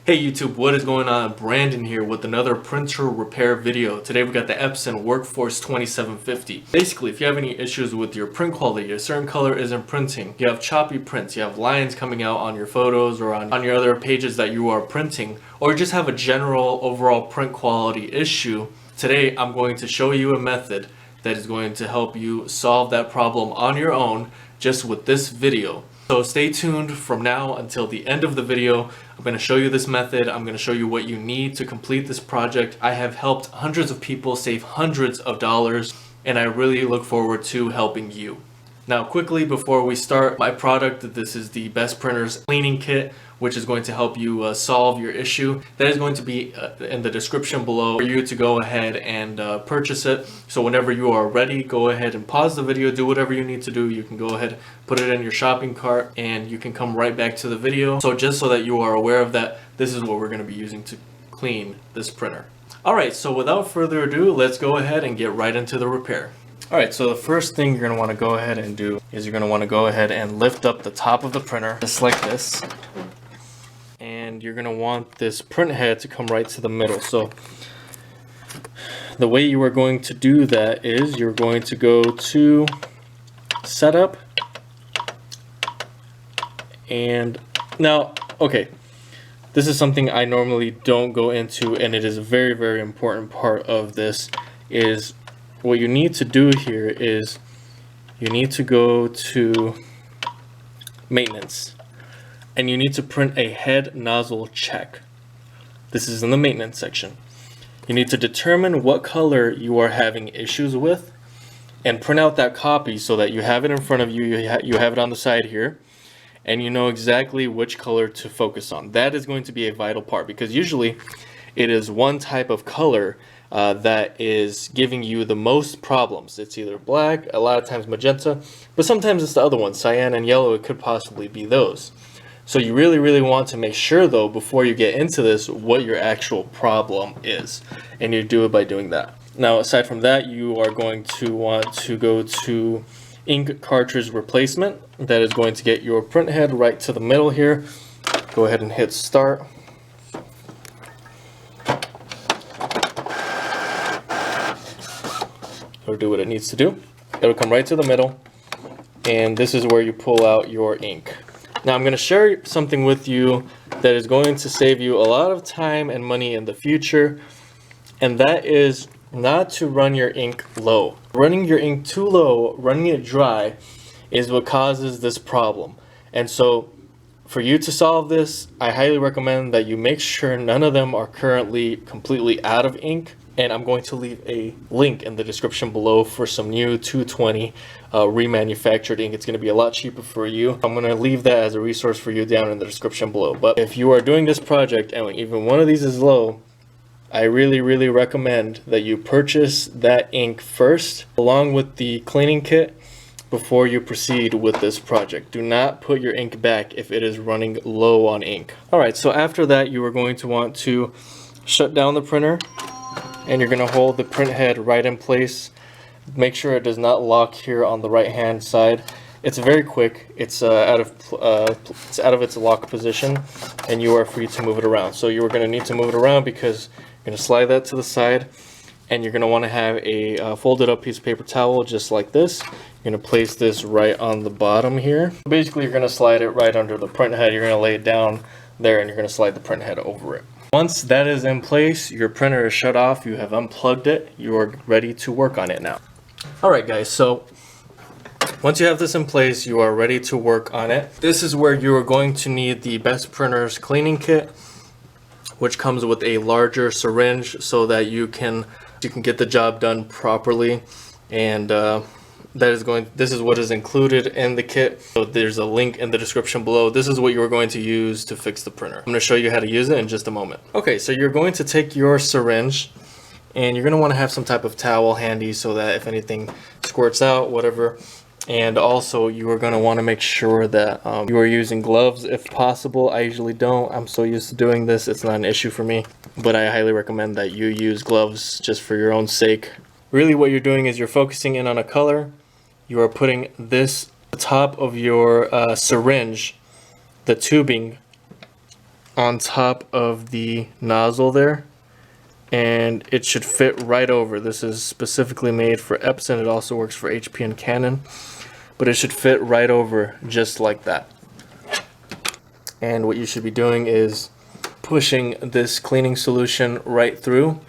Hey YouTube, what is going on? Brandon here with another printer repair video. Today we got the Epson Workforce 2750. Basically, if you have any issues with your print quality, a certain color isn't printing, you have choppy prints, you have lines coming out on your photos or on your other pages that you are printing, or just have a general overall print quality issue, today I'm going to show you a method that is going to help you solve that problem on your own just with this video. So stay tuned from now until the end of the video. I'm going to show you this method. I'm going to show you what you need to complete this project. I have helped hundreds of people save hundreds of dollars, and I really look forward to helping you. Now quickly before we start, my product, this is the Best Printers Cleaning Kit, which is going to help you solve your issue. That is going to be in the description below for you to go ahead and purchase it. So whenever you are ready, go ahead and pause the video, do whatever you need to do. You can go ahead, put it in your shopping cart, and you can come right back to the video. So just so that you are aware of that, this is what we're going to be using to clean this printer. Alright, so without further ado, let's go ahead and get right into the repair. Alright, so the first thing you're going to want to go ahead and do is you're going to want to go ahead and lift up the top of the printer, just like this. And you're going to want this print head to come right to the middle. So the way you are going to do that is you're going to go to Setup. And now, okay, this is something I normally don't go into, and it is a very, very important part of this. Is what you need to do here is you need to go to Maintenance, and you need to print a head nozzle check. This is in the maintenance section. You need to determine what color you are having issues with and print out that copy so that you have it in front of you, you have it on the side here, and you know exactly which color to focus on. That is going to be a vital part, because usually it is one type of color that is giving you the most problems. It's either black, a lot of times magenta, but sometimes it's the other one, cyan and yellow. It could possibly be those. So you really want to make sure though, before you get into this, what your actual problem is, and you do it by doing that. Now aside from that, you are going to want to go to Ink Cartridge Replacement. That is going to get your print head right to the middle here. Go ahead and hit start. It'll do what it needs to do. It'll come right to the middle, and this is where you pull out your ink. Now I'm going to share something with you that is going to save you a lot of time and money in the future, and that is not to run your ink low. Running your ink too low, running it dry, is what causes this problem. And so for you to solve this, I highly recommend that you make sure none of them are currently completely out of ink. And I'm going to leave a link in the description below for some new 220 remanufactured ink. It's going to be a lot cheaper for you. I'm going to leave that as a resource for you down in the description below. But if you are doing this project and even one of these is low, I really recommend that you purchase that ink first along with the cleaning kit before you proceed with this project. Do not put your ink back if it is running low on ink. Alright, so after that you are going to want to shut down the printer, and you're going to hold the print head right in place. Make sure it does not lock here on the right hand side. It's very quick. It's out of its lock position, and you are free to move it around. So you are going to need to move it around because you're going to slide that to the side, and you're going to want to have a folded up piece of paper towel just like this. You're going to place this right on the bottom here. Basically you're going to slide it right under the print head. You're going to lay it down there, and you're going to slide the print head over it. Once that is in place, your printer is shut off, you have unplugged it, you are ready to work on it now. Alright guys, so once you have this in place, you are ready to work on it. This is where you are going to need the Best Printers Cleaning Kit, which comes with a larger syringe so that you can get the job done properly. And this is what is included in the kit. So there's a link in the description below. This is what you're going to use to fix the printer. I'm going to show you how to use it in just a moment. Okay, so you're going to take your syringe, and you're going to want to have some type of towel handy so that if anything squirts out, whatever. And also you are going to want to make sure that you are using gloves if possible. I usually don't. I'm so used to doing this, it's not an issue for me. But I highly recommend that you use gloves just for your own sake. Really what you're doing is you're focusing in on a color. You are putting this top of your syringe, the tubing, on top of the nozzle there, and it should fit right over. This is specifically made for Epson. It also works for HP and Canon, but it should fit right over just like that. And what you should be doing is pushing this cleaning solution right through.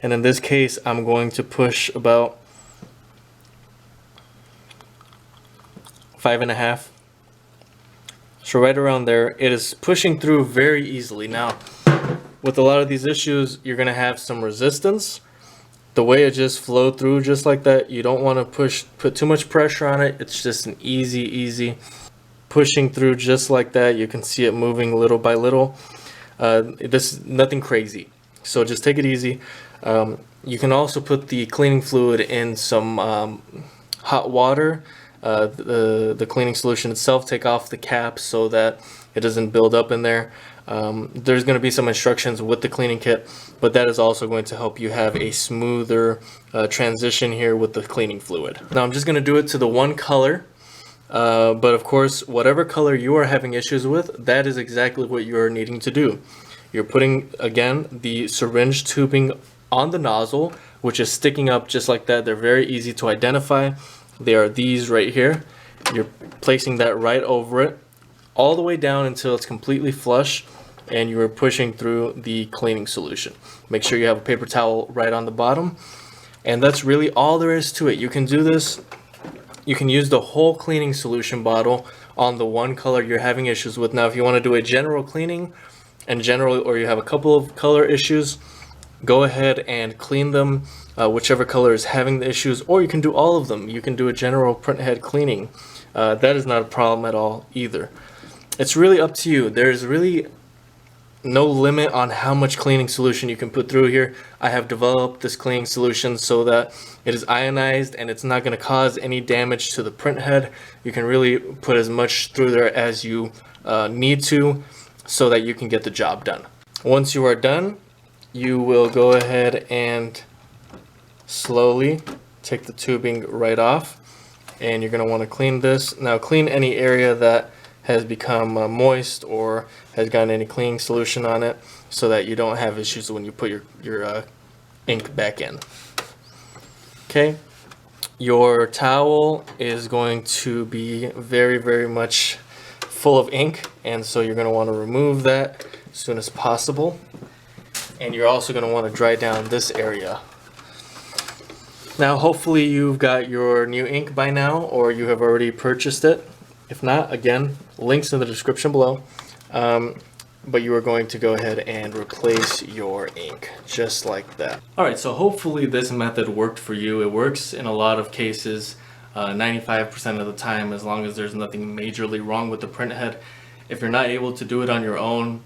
And in this case, I'm going to push about 5.5. So right around there. It is pushing through very easily. Now, with a lot of these issues, you're gonna have some resistance. The way it just flowed through just like that, you don't want to put too much pressure on it. It's just an easy pushing through just like that. You can see it moving little by little. This is nothing crazy, so just take it easy. You can also put the cleaning fluid in some hot water. The cleaning solution itself, take off the cap so that it doesn't build up in there. There's going to be some instructions with the cleaning kit, but that is also going to help you have a smoother transition here with the cleaning fluid. Now I'm just going to do it to the one color, but of course whatever color you are having issues with, that is exactly what you are needing to do. You're putting, again, the syringe tubing on the nozzle, which is sticking up just like that. They're very easy to identify. They are these right here. You're placing that right over it, all the way down until it's completely flush, and you are pushing through the cleaning solution. Make sure you have a paper towel right on the bottom, and that's really all there is to it. You can do this. You can use the whole cleaning solution bottle on the one color you're having issues with. Now, if you want to do a general cleaning and or you have a couple of color issues, go ahead and clean them, whichever color is having the issues, or you can do all of them. You can do a general Printhead cleaning. That is not a problem at all either. It's really up to you. There's really no limit on how much cleaning solution you can put through here. I have developed this cleaning solution so that it is ionized and it's not going to cause any damage to the printhead. You can really put as much through there as you need to, so that you can get the job done. Once you are done, you will go ahead and slowly take the tubing right off, and you're going to want to clean this. Now, clean any area that has become moist or has gotten any cleaning solution on it, so that you don't have issues when you put your ink back in. Okay, your towel is going to be very much full of ink, and so you're going to want to remove that as soon as possible. And you're also going to want to dry down this area. Now, hopefully you've got your new ink by now, or you have already purchased it. If not, again, links in the description below. But you are going to go ahead and replace your ink just like that. Alright, so hopefully this method worked for you. It works in a lot of cases, 95% of the time, as long as there's nothing majorly wrong with the printhead. If you're not able to do it on your own,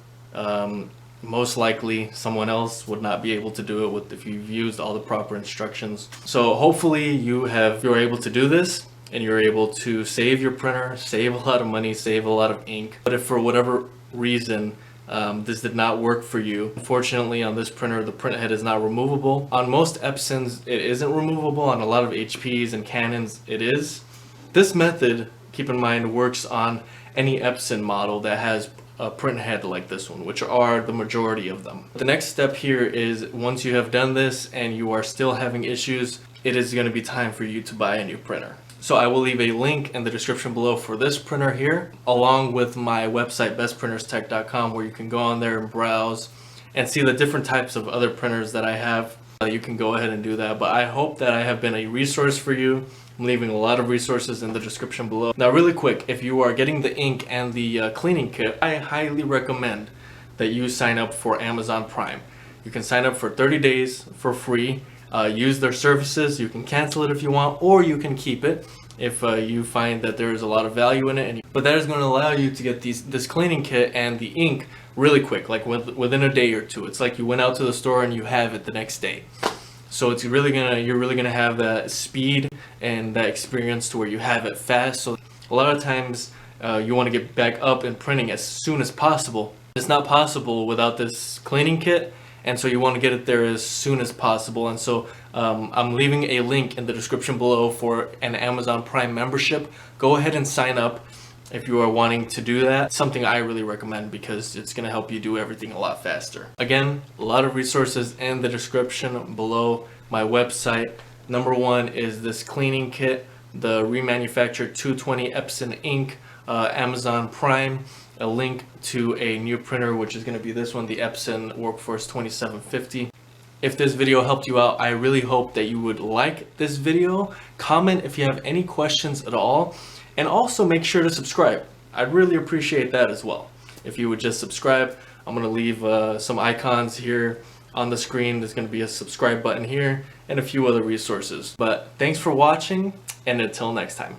most likely someone else would not be able to do it if you've used all the proper instructions. So hopefully you're able to do this, and you're able to save your printer, save a lot of money, save a lot of ink. But if for whatever reason this did not work for you, unfortunately on this printer the printhead is not removable. On most Epsons it isn't removable. On a lot of HPs and Canons it is. This method, keep in mind, works on any Epson model that has a printhead like this one, which are the majority of them. The next step here is, once you have done this and you are still having issues, it is going to be time for you to buy a new printer. So I will leave a link in the description below for this printer here, along with my website bestprinterstech.com, where you can go on there and browse and see the different types of other printers that I have. You can go ahead and do that, but I hope that I have been a resource for you. I'm leaving a lot of resources in the description below. Now, really quick, if you are getting the ink and the cleaning kit, I highly recommend that you sign up for Amazon Prime. You can sign up for 30 days for free. Use their services. You can cancel it if you want, or you can keep it if you find that there is a lot of value in it. But that is going to allow you to get this cleaning kit and the ink really quick, like within a day or two. It's like you went out to the store and you have it the next day. So you're really gonna have that speed and that experience to where you have it fast. So a lot of times you want to get back up and printing as soon as possible. It's not possible without this cleaning kit, and so you want to get it there as soon as possible. And so I'm leaving a link in the description below for an Amazon Prime membership. Go ahead and sign up. if you are wanting to do that. Something I really recommend because it's going to help you do everything a lot faster. Again, a lot of resources in the description below my website. Number one is this cleaning kit, the remanufactured 220 Epson ink, Amazon Prime, a link to a new printer, which is going to be this one, the Epson Workforce 2750. If this video helped you out, I really hope that you would like this video, comment if you have any questions at all, and also make sure to subscribe. I'd really appreciate that as well. If you would just subscribe, I'm going to leave some icons here on the screen. There's going to be a subscribe button here and a few other resources. But thanks for watching, and until next time.